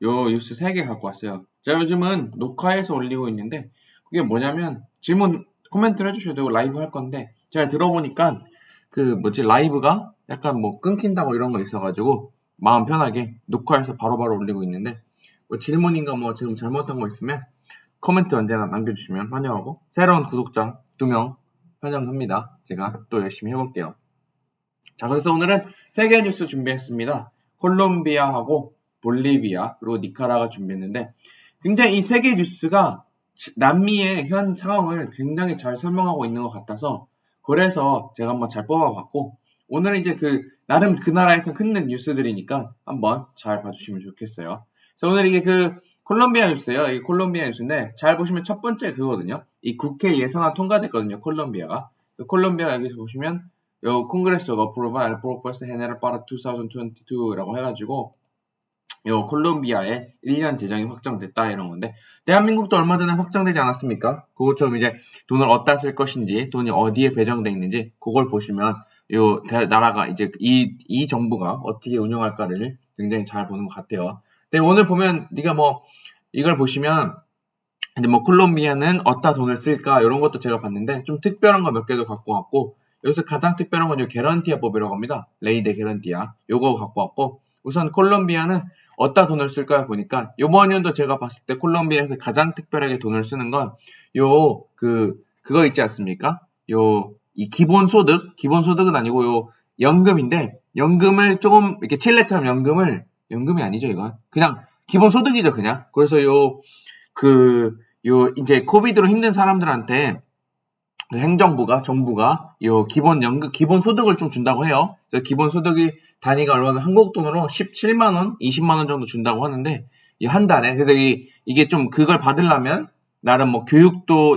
요 뉴스 3개 갖고 왔어요. 제가 요즘은 녹화해서 올리고 있는데, 그게 뭐냐면, 질문, 코멘트를 해주셔도 되고, 라이브 할 건데, 제가 들어보니까, 라이브가 약간 뭐 끊긴다고 이런 거 있어가지고, 마음 편하게 녹화해서 바로바로 올리고 있는데, 뭐 질문인가 뭐 지금 잘못한 거 있으면, 코멘트 언제나 남겨주시면 환영하고, 새로운 구독자 2명 환영합니다. 제가 또 열심히 해볼게요. 자, 그래서 오늘은 3개 뉴스 준비했습니다. 콜롬비아하고 볼리비아 그리고 니카라가 준비했는데 굉장히 이 3개 뉴스가 남미의 현 상황을 굉장히 잘 설명하고 있는 것 같아서 그래서 제가 한번 잘 뽑아봤고 오늘은 이제 나름 그 나라에서 큰 뉴스들이니까 한번 잘 봐주시면 좋겠어요. 그래서 오늘 이게 콜롬비아 뉴스예요. 이 콜롬비아 뉴스인데 잘 보시면 첫 번째 그거거든요. 이 국회 예산안 통과됐거든요. 콜롬비아가. 콜롬비아 여기서 보시면 요 콩그레스가 approve el propuesta general para 2022라고 해가지고 요 콜롬비아의 1년 재정이 확정됐다 이런 건데 대한민국도 얼마 전에 확정되지 않았습니까? 그것처럼 이제 돈을 어디다 쓸 것인지 돈이 어디에 배정돼 있는지 그걸 보시면 요 나라가 이제 이 정부가 어떻게 운영할까를 굉장히 잘 보는 것 같아요. 근데 오늘 보면 네가 뭐 이걸 보시면 근데 뭐 콜롬비아는 어디다 돈을 쓸까 이런 것도 제가 봤는데 좀 특별한 거 몇 개도 갖고 왔고 여기서 가장 특별한 건 요 게런티아 법이라고 합니다. 레이 데 게런티아 요거 갖고 왔고 우선 콜롬비아는 어디다 돈을 쓸까 보니까 요번 연도 제가 봤을 때 콜롬비아에서 가장 특별하게 돈을 쓰는 건 그거 있지 않습니까? 이 기본소득은 아니고 요 연금인데 연금을 조금 이렇게 칠레처럼 연금이 아니죠 이건 그냥 기본소득이죠 그냥 그래서 이제 코비드로 힘든 사람들한테 정부가 기본 소득을 좀 준다고 해요. 그래서 기본 소득이 단위가 얼마나 한국 돈으로 17만 원, 20만 원 정도 준다고 하는데 이 한 달에 그래서 이게 좀 그걸 받으려면 나름 뭐 교육도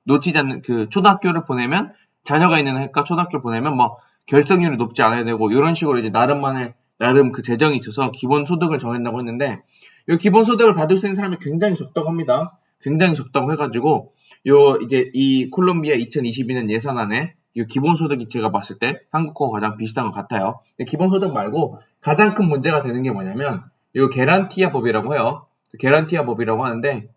놓치지 않는 초등학교를 보내면 자녀가 있는 학과 초등학교를 보내면 뭐 결석률이 높지 않아야 되고 이런 식으로 이제 나름 그 재정이 있어서 기본 소득을 정한다고 했는데 이 기본 소득을 받을 수 있는 사람이 굉장히 적다고 합니다. 굉장히 적다고 해가지고 이제 이 콜롬비아 2022년 예산안에 이 기본소득이 제가 봤을 때 한국과 가장 비슷한 것 같아요. 기본소득 말고 가장 큰 문제가 되는 게 뭐냐면 이 게란티아 법이라고 해요. 게란티아 법이라고 하는데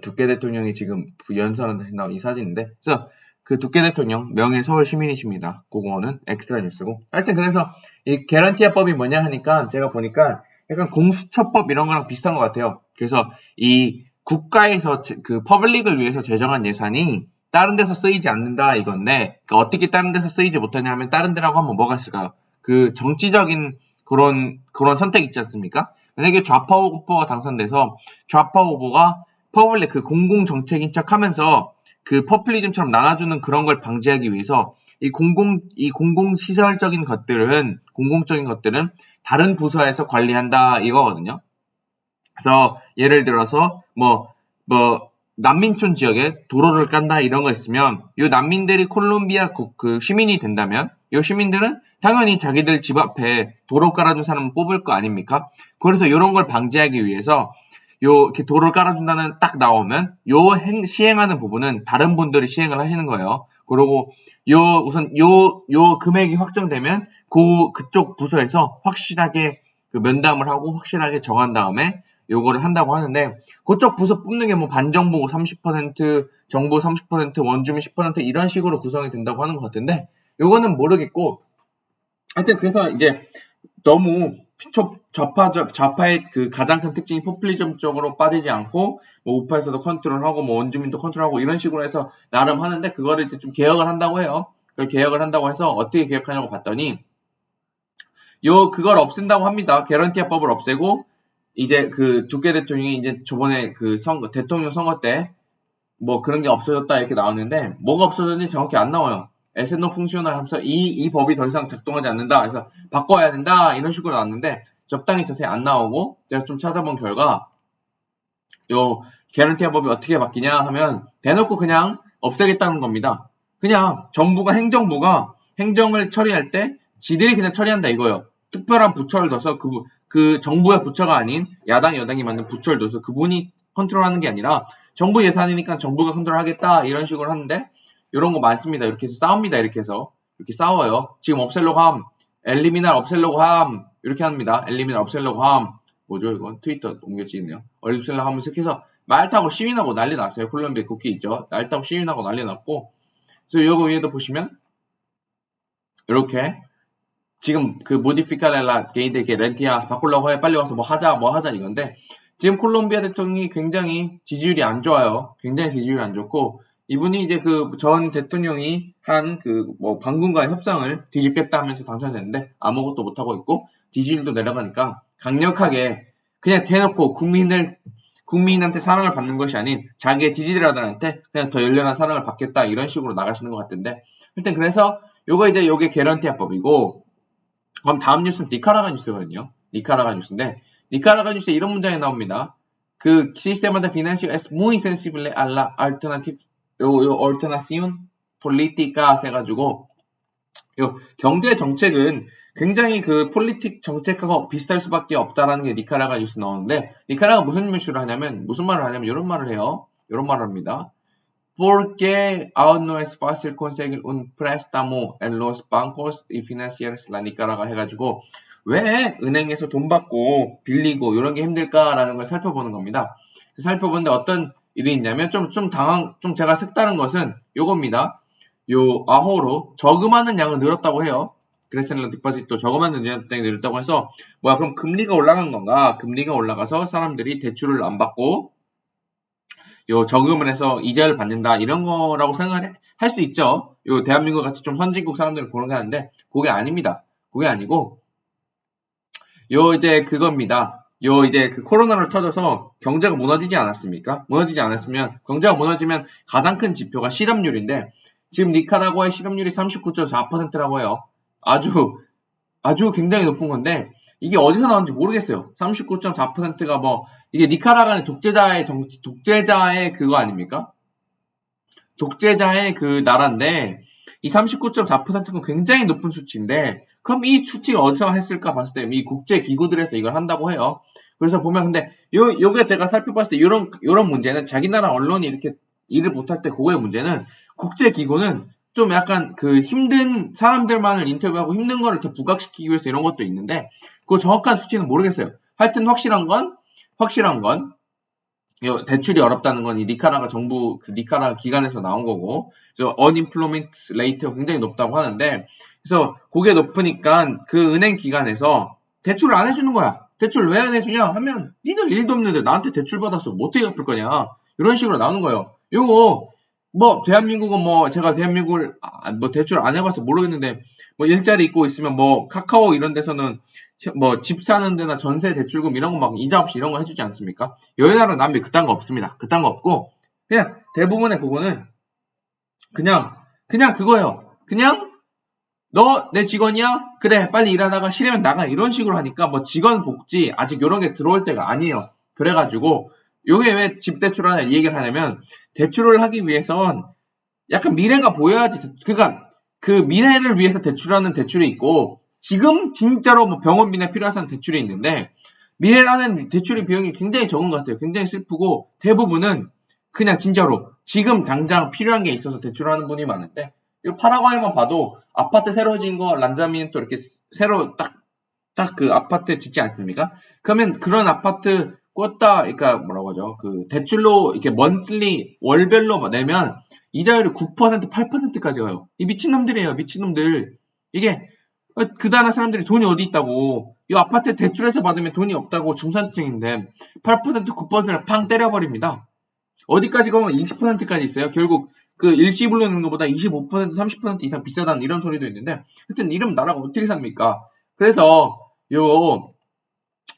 두께 대통령이 지금 연설한다 나온 이 사진인데 그래서 그 두께 대통령 명예 서울 시민이십니다. 그거는 엑스트라 뉴스고 하여튼 그래서 이 게란티아 법이 뭐냐 하니까 제가 보니까 약간 공수처법 이런 거랑 비슷한 것 같아요. 그래서 이 국가에서 퍼블릭을 위해서 제정한 예산이 다른 데서 쓰이지 않는다 이건데 그러니까 어떻게 다른 데서 쓰이지 못하냐면 다른 데라고 하면 뭐가 있을까요? 그 정치적인 그런 선택 있지 않습니까? 만약에 좌파 후보가 당선돼서 좌파 후보가 퍼블릭 공공 정책인 척하면서 퍼퓰리즘처럼 나눠주는 그런 걸 방지하기 위해서 이 공공시설적인 공공적인 것들은 다른 부서에서 관리한다 이거거든요. 그래서 예를 들어서 난민촌 지역에 도로를 깐다 이런 거 있으면 이 난민들이 콜롬비아 시민이 된다면 이 시민들은 당연히 자기들 집 앞에 도로 깔아준 사람을 뽑을 거 아닙니까? 그래서 이런 걸 방지하기 위해서 이렇게 도로를 깔아준다는 딱 나오면 시행하는 부분은 다른 분들이 시행을 하시는 거예요. 그리고 우선 금액이 확정되면 그쪽 부서에서 확실하게 면담을 하고 확실하게 정한 다음에 요거를 한다고 하는데 그쪽 부서 뽑는 게 뭐 반정부 30%, 정부 30%, 원주민 10% 이런 식으로 구성이 된다고 하는 것 같은데 요거는 모르겠고 하여튼 그래서 이제 너무 좌파의 가장 큰 특징이 포퓰리즘 쪽으로 빠지지 않고 뭐 우파에서도 컨트롤하고 뭐 원주민도 컨트롤하고 이런 식으로 해서 나름 하는데 그거를 이제 좀 개혁을 한다고 해요. 그걸 개혁을 한다고 해서 어떻게 개혁하냐고 봤더니 그걸 없앤다고 합니다. 개런티아법을 없애고 이제 두께 대통령이 이제 저번에 대통령 선거 때 뭐 그런 게 없어졌다 이렇게 나왔는데 뭐가 없어졌는지 정확히 안 나와요. 에센노 funkcional 하면서 이 법이 더 이상 작동하지 않는다. 그래서 바꿔야 된다 이런 식으로 나왔는데 적당히 자세히 안 나오고 제가 좀 찾아본 결과 개런티아 법이 어떻게 바뀌냐 하면 대놓고 그냥 없애겠다는 겁니다. 그냥 행정부가 행정을 처리할 때 지들이 그냥 처리한다 이거예요. 특별한 부처를 둬서 그 정부의 부처가 아닌 야당 여당이 만든 부처를 둬서 그분이 컨트롤하는 게 아니라 정부 예산이니까 정부가 컨트롤하겠다 이런 식으로 하는데 이런 거 많습니다. 이렇게 해서 싸웁니다. 이렇게 해서 이렇게 싸워요. 지금 없애려고 함 엘리미날 없애려고 함. 이렇게 합니다. 엘리미날 없애려고 함. 뭐죠, 이건? 트위터 옮겨지네요. 없애려고 함을 해서 말 타고 시위하고 난리 났어요. 콜롬비아 국기 있죠. 말 타고 시위하고 난리 났고. 그래서 요거 위에도 보시면, 이렇게, 지금 그 모디피카렐라 게이드게 렌티아 바꾸려고 해. 빨리 와서 뭐 하자 이건데, 지금 콜롬비아 대통령이 굉장히 지지율이 안 좋아요. 굉장히 지지율이 안 좋고, 이분이 이제 그 전 대통령이 한 그 뭐 반군과의 협상을 뒤집겠다 하면서 당선됐는데 아무것도 못하고 있고 지지율도 내려가니까 강력하게 그냥 대놓고 국민한테 사랑을 받는 것이 아닌 자기의 지지자들한테 그냥 더 열렬한 사랑을 받겠다 이런 식으로 나가시는 것 같은데 하여튼 그래서 요게 개런티아법이고 그럼 다음 뉴스는 니카라과 뉴스거든요. 니카라과 뉴스인데 니카라과 뉴스에 이런 문장이 나옵니다. 그 sistema de financiación es muy sensible a la alternación política 해가지고 요 경제 정책은 굉장히 그 폴리틱 정책하고 비슷할 수밖에 없다라는 게 니카라과 뉴스 나오는데 니카라가 무슨 뉴스를 하냐면 무슨 말을 하냐면 이런 말을 해요. 이런 말을 합니다. Porque aún no es fácil conseguir un préstamo en los bancos y financieros la Nicaragua 해가지고 왜 은행에서 돈 받고 빌리고 이런 게 힘들까라는 걸 살펴보는 겁니다. 살펴보는데 어떤 일이 있냐면 좀 제가 색다른 것은 요겁니다. 요 아호로 저금하는 양은 늘었다고 해요. 그레스널 디파짓도 저금하는 양이 늘었다고 해서 뭐야 그럼 금리가 올라간 건가? 금리가 올라가서 사람들이 대출을 안 받고 요 저금을 해서 이자를 받는다 이런 거라고 생각을 할 수 있죠. 요 대한민국 같이 좀 선진국 사람들은 그런 게 하는데 그게 아닙니다. 그게 아니고 요 이제 그겁니다. 요 이제 그 코로나를 터져서 경제가 무너지지 않았습니까? 무너지지 않았으면 경제가 무너지면 가장 큰 지표가 실업률인데 지금 니카라과의 실업률이 39.4%라고 해요. 아주 굉장히 높은 건데 이게 어디서 나온지 모르겠어요. 39.4%가 뭐 이게 니카라과는 독재자의 그거 아닙니까? 독재자의 그 나라인데 이 39.4%는 굉장히 높은 수치인데 그럼 이 수치가 어디서 했을까 봤을 때 이 국제 기구들에서 이걸 한다고 해요. 그래서 보면 근데 요게 제가 살펴봤을 때 요런 문제는 자기 나라 언론이 이렇게 일을 못할 때 그거의 문제는 국제 기구는 좀 약간 그 힘든 사람들만을 인터뷰하고 힘든 거를 더 부각시키기 위해서 이런 것도 있는데 그 정확한 수치는 모르겠어요. 하여튼 확실한 건 대출이 어렵다는 건 이 니카라가 정부 그 니카라가 기관에서 나온 거고 저 unemployment rate가 굉장히 높다고 하는데 그래서 그게 높으니까 그 은행 기관에서 대출을 안 해주는 거야. 대출 왜 안 해주냐 하면 니들 일도 없는데 나한테 대출 받았어 뭐 어떻게 갚을 거냐 이런 식으로 나오는 거예요. 요거 뭐 대한민국은 뭐 제가 대한민국을 뭐 대출 안 해봐서 모르겠는데 뭐 일자리 있고 있으면 뭐 카카오 이런 데서는 뭐 집 사는 데나 전세 대출금 이런 거 막 이자 없이 이런 거 해주지 않습니까? 여기 나라 남미 그딴 거 없습니다. 그딴 거 없고 그냥 대부분의 그거는 그냥 그거예요. 그냥 너 내 직원이야? 그래 빨리 일하다가 싫으면 나가 이런 식으로 하니까 뭐 직원 복지 아직 이런 게 들어올 때가 아니에요. 그래가지고 요게 왜 집 대출하냐 이 얘기를 하냐면 대출을 하기 위해선 약간 미래가 보여야지 그러니까 그 미래를 위해서 대출하는 대출이 있고 지금 진짜로 뭐 병원비나 필요한 대출이 있는데 미래라는 대출의 비용이 굉장히 적은 것 같아요. 굉장히 슬프고 대부분은 그냥 진짜로 지금 당장 필요한 게 있어서 대출하는 분이 많은데 이 파라과이만 봐도 아파트 새로 지은 거 란자미엔토 이렇게 새로 딱 그 아파트 짓지 않습니까? 그러면 그런 아파트 그러니까 뭐라고 하죠? 그 대출로 이렇게 먼슬리 월별로 내면 이자율이 9%, 8%까지 가요. 이 미친놈들이에요, 미친놈들. 이게 그 나라 사람들이 돈이 어디 있다고 이 아파트 대출해서 받으면 돈이 없다고 중산층인데 8%, 9%를 팡 때려버립니다. 어디까지 가면 20%까지 있어요. 결국 그 일시불로 내는 것보다 25%, 30% 이상 비싸다는 이런 소리도 있는데 하여튼 이런 나라가 어떻게 삽니까? 그래서 요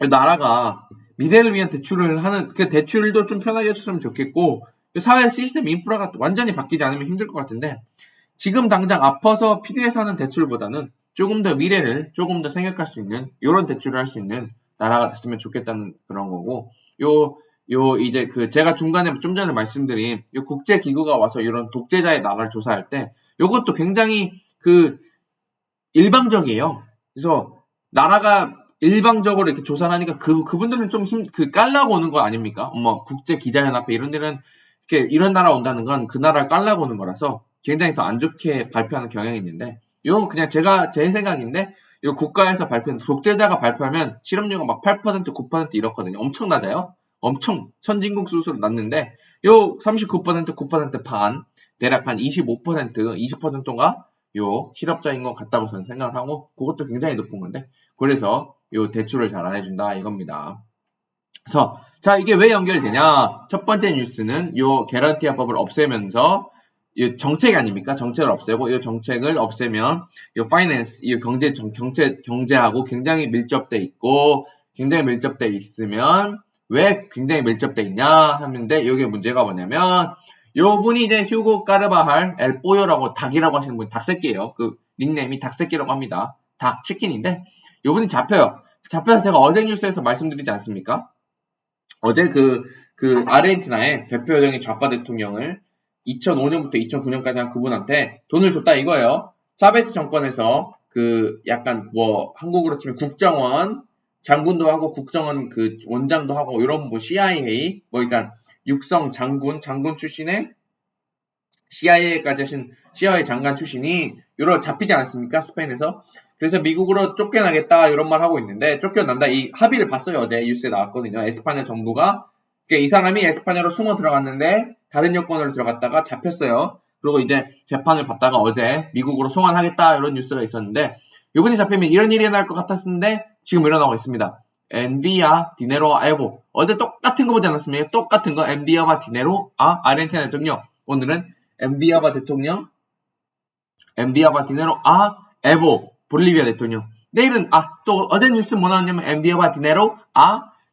나라가 미래를 위한 대출을 하는 그 대출도 좀 편하게 해줬으면 좋겠고 사회 시스템 인프라가 완전히 바뀌지 않으면 힘들 것 같은데 지금 당장 아파서 필요해서 하는 대출보다는 조금 더 미래를 조금 더 생각할 수 있는 이런 대출을 할 수 있는 나라가 됐으면 좋겠다는 그런 거고 이제 그 제가 중간에 좀 전에 말씀드린 요 국제 기구가 와서 이런 독재자의 나라를 조사할 때 요것도 굉장히 그 일방적이에요. 그래서 나라가 일방적으로 이렇게 조사를 하니까 그분들은 좀 깔라고 오는 거 아닙니까? 뭐 국제 기자연합회 이런 데는 이렇게 이런 나라 온다는 건 그 나라를 깔라고 오는 거라서 굉장히 더 안 좋게 발표하는 경향이 있는데 이건 그냥 제 생각인데 이 국가에서 발표한 독재자가 발표하면 실업률가 막 8%, 9% 이렇거든요. 엄청 낮아요. 엄청 선진국 수준으로 낮는데 요 39%, 9% 반, 대략 한 25%, 20%가 요 실업자인 것 같다고 저는 생각을 하고 그것도 굉장히 높은 건데 그래서 요 대출을 잘 안 해준다 이겁니다. 그래서 자 이게 왜 연결되냐? 첫 번째 뉴스는 요 개런티 합법을 없애면서 이 정책 아닙니까? 정책을 없애고 이 정책을 없애면 이 파이낸스, 이 경제하고 굉장히 밀접돼 있고 굉장히 밀접돼 있으면 왜 굉장히 밀접돼 있냐 하는데 여기 문제가 뭐냐면 요 분이 이제 휴고 까르바할 엘뽀요라고 닭이라고 하시는 분이 닭새끼예요. 그 닉네임이 닭새끼라고 합니다. 닭 치킨인데 요 분이 잡혀요. 잡혀서 제가 어제 뉴스에서 말씀드리지 않습니까? 어제 그 아르헨티나의 대표 여정의 좌파 대통령을 2005년부터 2009년까지 한 그분한테 돈을 줬다 이거예요. 차베스 정권에서 그 약간 뭐 한국으로 치면 국정원 장군도 하고 국정원 그 원장도 하고 이런 뭐 CIA 뭐 그러니까 육성 장군 출신의 CIA까지 하신 CIA 장관 출신이 유로 잡히지 않았습니까? 스페인에서. 그래서 미국으로 쫓겨나겠다 이런 말 하고 있는데 쫓겨난다 이 합의를 봤어요. 어제 뉴스에 나왔거든요. 에스파냐 정부가 그러니까 이 사람이 에스파냐로 숨어 들어갔는데 다른 여권으로 들어갔다가 잡혔어요. 그리고 이제 재판을 받다가 어제 미국으로 송환하겠다 이런 뉴스가 있었는데 이분이 잡히면 이런 일이 일어날 것 같았는데 지금 일어나고 있습니다. 엔비아 디네로 에보 어제 똑같은 거 보지 않았습니까? 똑같은 거 엔비아와 디네로 아르헨티나 대통령 오늘은 엔비아바 대통령, 엔비아바 디네로 에보 볼리비아 대통령. 내일은 또 어제 뉴스 뭐 나왔냐면 엔비아바 디네로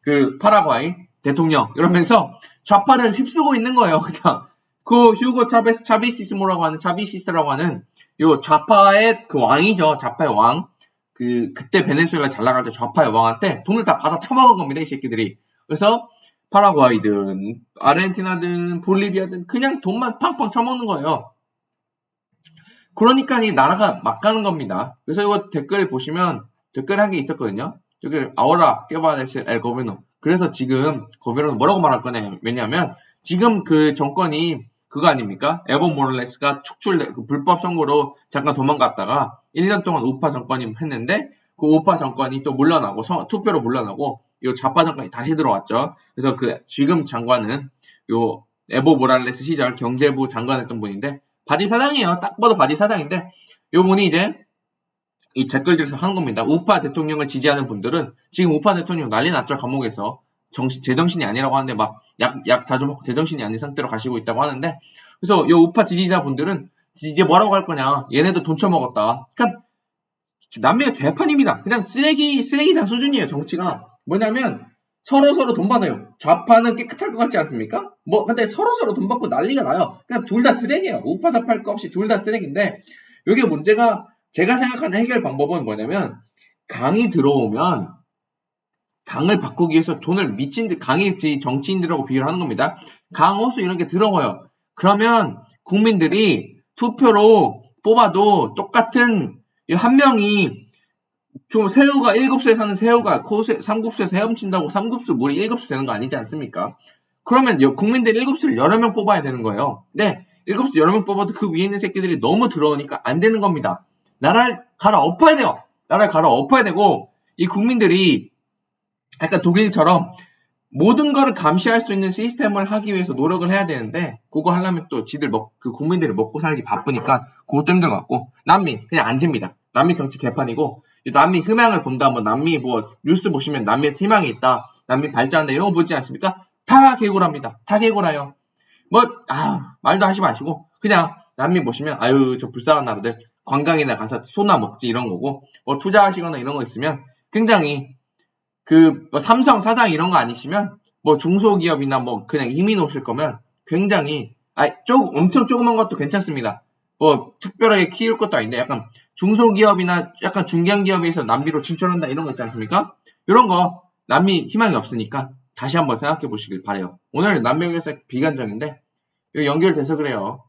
그 파라과이 대통령 이러면서 좌파를 휩쓰고 있는 거예요. 그냥 그 휴고 차비시스라고 하는 요 좌파의 그 왕이죠. 좌파의 왕. 그때 베네수엘라 잘 나갈 때 좌파의 왕한테 돈을 다 받아 처먹은 겁니다. 이 새끼들이. 그래서 파라과이든 아르헨티나든 볼리비아든 그냥 돈만 팡팡 쳐먹는 거예요. 그러니까 이 나라가 막 가는 겁니다. 그래서 이거 댓글 보시면 댓글 한 게 있었거든요. 여기 아오라 깨바데스 엘 고베노. 그래서 지금 고베노는 뭐라고 말할 거냐? 왜냐하면 지금 그 정권이 그거 아닙니까? 에보 모랄레스가 그 불법 선거로 잠깐 도망갔다가 1년 동안 우파 정권이 했는데 그 우파 정권이 또 물러나고 투표로 물러나고 이 좌파 정권이 다시 들어왔죠. 그래서 그 지금 장관은 요 에보 모랄레스 시절 경제부 장관했던 분인데 바지 사장이에요. 딱 봐도 바지 사장인데 요 분이 이제 이 댓글들에서 하는 겁니다. 우파 대통령을 지지하는 분들은 지금 우파 대통령 난리 났죠. 감옥에서 제정신이 아니라고 하는데 막 약 자주 먹고 제정신이 아닌 상태로 가시고 있다고 하는데 그래서 요 우파 지지자분들은 이제 뭐라고 할 거냐. 얘네도 돈 쳐먹었다. 그러니까 남미가 개판입니다. 그냥 쓰레기장 수준이에요. 정치가. 뭐냐면 서로 돈 받아요. 좌파는 깨끗할 것 같지 않습니까? 근데 서로 돈 받고 난리가 나요. 그냥 둘 다 쓰레기예요. 우파 좌파 할 거 없이 둘 다 쓰레기인데 여기 문제가 제가 생각하는 해결 방법은 뭐냐면 강이 들어오면 강을 바꾸기 위해서 돈을 미친 듯 강이 정치인들하고 비교를 하는 겁니다. 강, 호수 이런 게 들어와요. 그러면 국민들이 투표로 뽑아도 똑같은 한 명이 좀 새우가 1급수에 사는 새우가 3급수에서 헤엄친다고 3급수 물이 1급수 되는 거 아니지 않습니까? 그러면 국민들 1급수를 여러 명 뽑아야 되는 거예요. 네, 1급수 여러 명 뽑아도 그 위에 있는 새끼들이 너무 들어오니까 안 되는 겁니다. 나라를 갈아엎어야 돼요. 나라를 갈아엎어야 되고 이 국민들이 약간 독일처럼 모든 거를 감시할 수 있는 시스템을 하기 위해서 노력을 해야 되는데 그거 하려면 또 그 국민들이 먹고 살기 바쁘니까 그것도 힘든 것 같고 남미 그냥 앉습니다. 남미 정치 개판이고 남미 희망을 본다면 남미 뭐 뉴스 보시면 남미에서 희망이 있다. 남미 발전한다 이런 거 보지 않습니까? 다 개굴합니다. 다 개굴해요. 말도 하지 마시고 그냥 남미 보시면 아유 저 불쌍한 나라들 관광이나 가서 소나 먹지 이런 거고 뭐 투자하시거나 이런 거 있으면 굉장히 뭐 삼성 사장 이런 거 아니시면 뭐 중소기업이나 뭐 그냥 이민 오실 거면 굉장히 엄청 조그만 것도 괜찮습니다. 뭐 특별하게 키울 것도 아닌데 약간 중소기업이나 약간 중견기업에서 남미로 진출한다 이런 거 있지 않습니까? 이런 거 남미 희망이 없으니까 다시 한번 생각해 보시길 바래요. 오늘 남미에서 비관적인데 이거 연결돼서 그래요.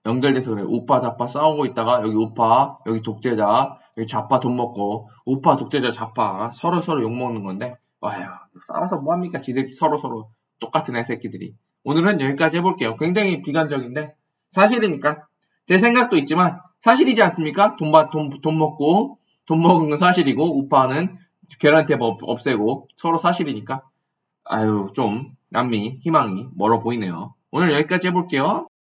우파 좌파 싸우고 있다가 여기 우파 여기 독재자 여기 좌파 돈 먹고 우파 독재자 좌파 서로 욕먹는 건데 와휴 싸워서 뭐합니까 지들 서로 똑같은 애새끼들이 오늘은 여기까지 해볼게요. 굉장히 비관적인데 사실이니까 제 생각도 있지만 사실이지 않습니까? 돈 먹고 돈 먹은 건 사실이고 우파는 계란탭 없애고 서로 사실이니까 아유 좀 남미 희망이 멀어 보이네요. 오늘 여기까지 해볼게요.